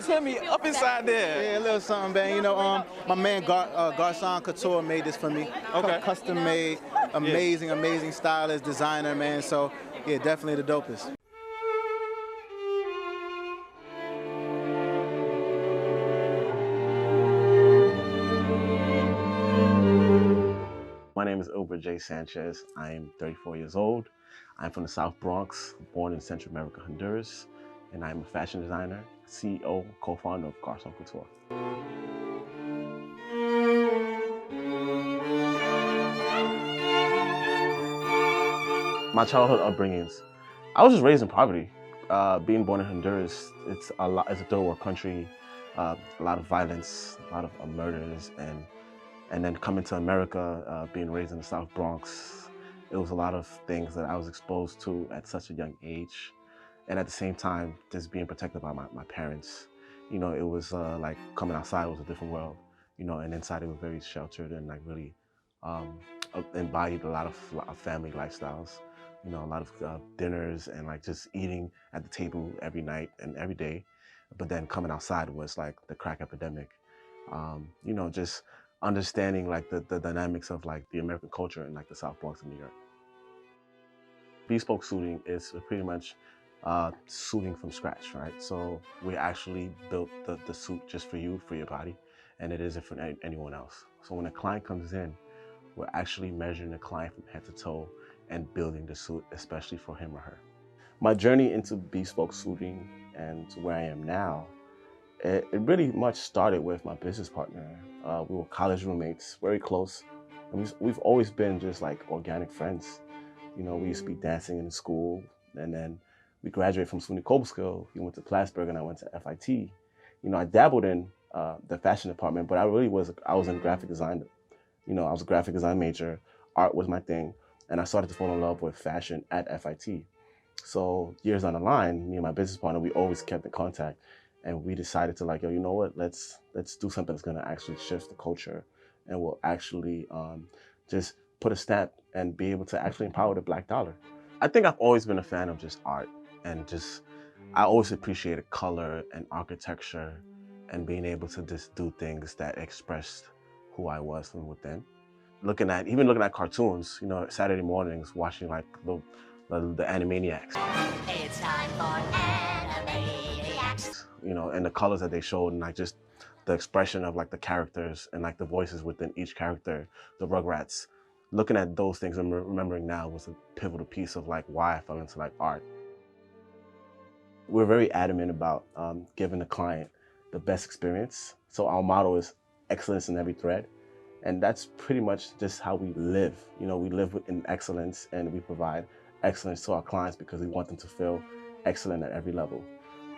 Tell me up inside there. Yeah, a little something, man. You know, my man Garçon Couture made this for me. Okay. Custom made, amazing, amazing stylist, designer, man. So yeah, definitely the dopest. My name is Ilbert Sanchez. I'm 34 years old. I'm from the South Bronx, born in Central America, Honduras, and I'm a fashion designer, CEO, co-founder of Garçon Couture. My childhood upbringings, I was just raised in poverty. Being born in Honduras, it's a third world country, a lot of violence, a lot of murders, and then coming to America, being raised in the South Bronx, it was a lot of things that I was exposed to at such a young age. And at the same time, just being protected by my parents. You know, it was like coming outside was a different world, you know, and inside it was very sheltered and like really embodied a lot of family lifestyles. You know, a lot of dinners and like just eating at the table every night and every day. But then coming outside was like the crack epidemic. You know, just understanding like the dynamics of like the American culture in like the South Bronx of New York. Bespoke suiting is pretty much suiting from scratch, right? So we actually built the suit just for you, for your body, and it isn't for anyone else. So when a client comes in, we're actually measuring the client from head to toe and building the suit, especially for him or her. My journey into bespoke suiting and to where I am now, it really much started with my business partner. We were college roommates, very close, and we've always been just like organic friends. You know, we used to be dancing in school, and then we graduated from SUNY School. He went to Plattsburgh, and I went to FIT. You know, I dabbled in the fashion department, but I was in graphic design. You know, I was a graphic design major. Art was my thing, and I started to fall in love with fashion at FIT. So years down the line, me and my business partner, we always kept in contact, and we decided to like, yo, you know what? Let's do something that's gonna actually shift the culture, and will actually just put a stamp and be able to actually empower the Black dollar. I think I've always been a fan of just art and just, I always appreciated color and architecture and being able to just do things that expressed who I was from within. Even looking at cartoons, you know, Saturday mornings, watching like the Animaniacs. It's time for Animaniacs. You know, and the colors that they showed and like just the expression of like the characters and like the voices within each character, the Rugrats. Looking at those things and remembering now was a pivotal piece of like why I fell into like art. We're very adamant about giving the client the best experience. So our motto is excellence in every thread. And that's pretty much just how we live. You know, we live in excellence and we provide excellence to our clients because we want them to feel excellent at every level.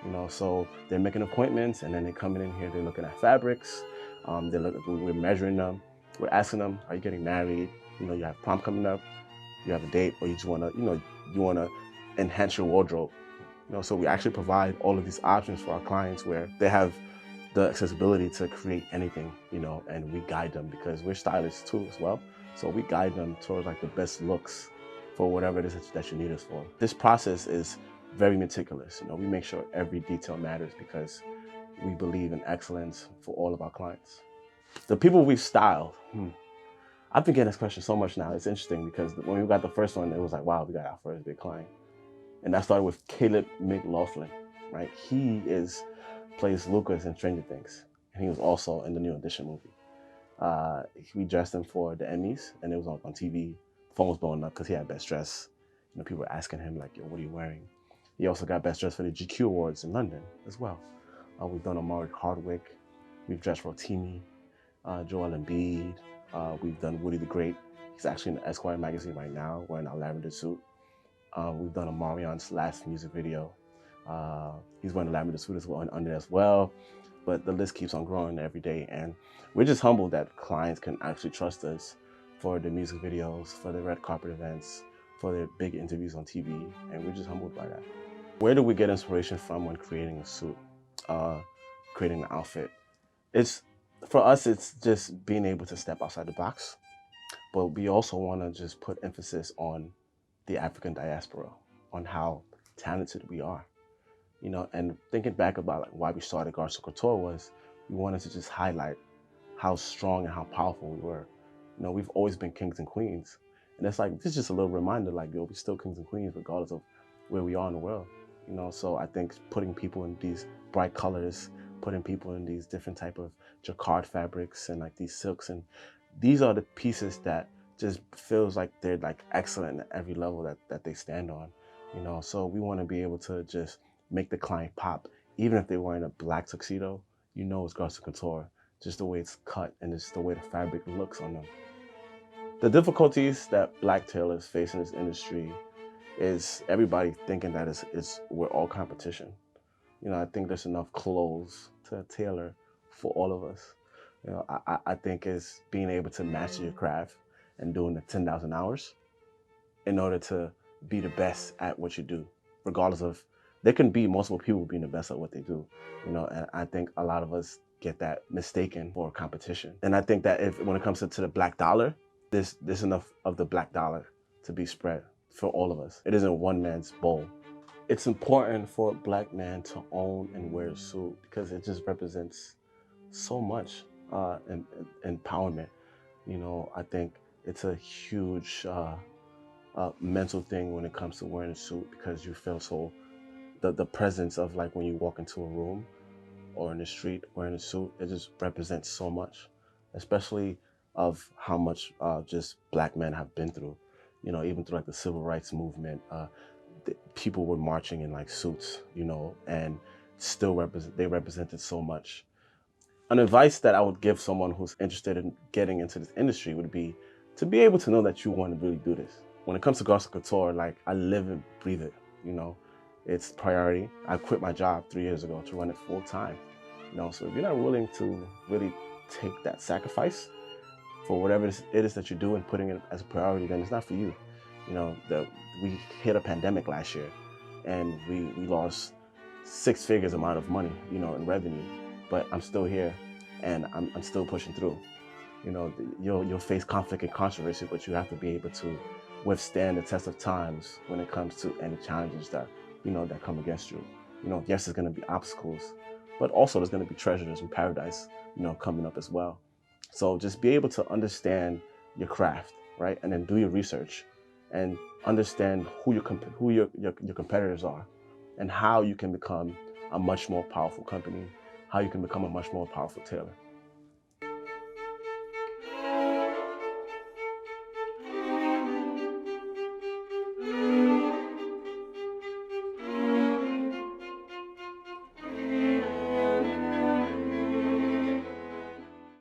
You know, so they're making appointments and then they're coming in here, they're looking at fabrics, we're measuring them, we're asking them, are you getting married? You know, you have prom coming up, you have a date, or you just wanna, you wanna enhance your wardrobe. You know, so we actually provide all of these options for our clients where they have the accessibility to create anything, you know, and we guide them because we're stylists too as well. So we guide them towards like the best looks for whatever it is that you need us for. This process is very meticulous. You know, we make sure every detail matters because we believe in excellence for all of our clients. The people we've styled, I've been getting this question so much now. It's interesting because when we got the first one, it was like, wow, we got our first big client. And that started with Caleb McLaughlin, right? He plays Lucas in Stranger Things. And he was also in the New Edition movie. We dressed him for the Emmys and it was on TV. Phone was blowing up because he had best dress. You know, people were asking him like, yo, what are you wearing? He also got best dress for the GQ Awards in London as well. We've done Amari Hardwick. We've dressed Rotimi, Joel Embiid. We've done Woody the Great. He's actually in the Esquire magazine right now wearing our lavender suit. We've done Omarion's last music video. He's wearing a lavender suit as well under as well. But the list keeps on growing every day. And we're just humbled that clients can actually trust us for the music videos, for the red carpet events, for their big interviews on TV. And we're just humbled by that. Where do we get inspiration from when creating a suit, creating an outfit? For us, it's just being able to step outside the box. But we also want to just put emphasis on the African diaspora, on how talented we are. you know. And thinking back about like why we started Garçon Couture was we wanted to just highlight how strong and how powerful we were. You know, we've always been kings and queens. And it's like, this is just a little reminder, like, yo, we're still kings and queens regardless of where we are in the world. You know, so I think putting people in these bright colors, putting people in these different type of jacquard fabrics and like these silks, and these are the pieces that just feels like they're like excellent at every level that they stand on. You know, so we want to be able to just make the client pop, even if they're wearing a black tuxedo. You know, it's Garçon Couture, just the way it's cut and just the way the fabric looks on them. The difficulties that Black tailors face in this industry is everybody thinking that we're all competition. You know, I think there's enough clothes to tailor for all of us. You know, I think it's being able to master your craft and doing the 10,000 hours in order to be the best at what you do, regardless of, there can be multiple people being the best at what they do, you know, and I think a lot of us get that mistaken for competition. And I think that when it comes to the black dollar, there's enough of the black dollar to be spread for all of us. It isn't one man's bowl. It's important for a Black man to own and wear a suit because it just represents so much empowerment. You know, I think it's a huge mental thing when it comes to wearing a suit, because you feel so, the presence of like when you walk into a room or in the street wearing a suit, it just represents so much, especially of how much just Black men have been through. You know, even through like the civil rights movement, people were marching in like suits, you know, and still they represented so much. An advice that I would give someone who's interested in getting into this industry would be to be able to know that you want to really do this. When it comes to Garçon Couture, like, I live and breathe it, you know. It's priority. I quit my job 3 years ago to run it full time, you know. So if you're not willing to really take that sacrifice for whatever it is that you do and putting it as a priority, then it's not for you. You know, we hit a pandemic last year and we lost 6 figures amount of money, you know, in revenue, but I'm still here and I'm still pushing through. You know, you'll face conflict and controversy, but you have to be able to withstand the test of times when it comes to any challenges that, you know, that come against you. You know, yes, there's going to be obstacles, but also there's going to be treasures and paradise, you know, coming up as well. So just be able to understand your craft, right? And then do your research and understand who your competitors are and how you can become a much more powerful company, how you can become a much more powerful tailor.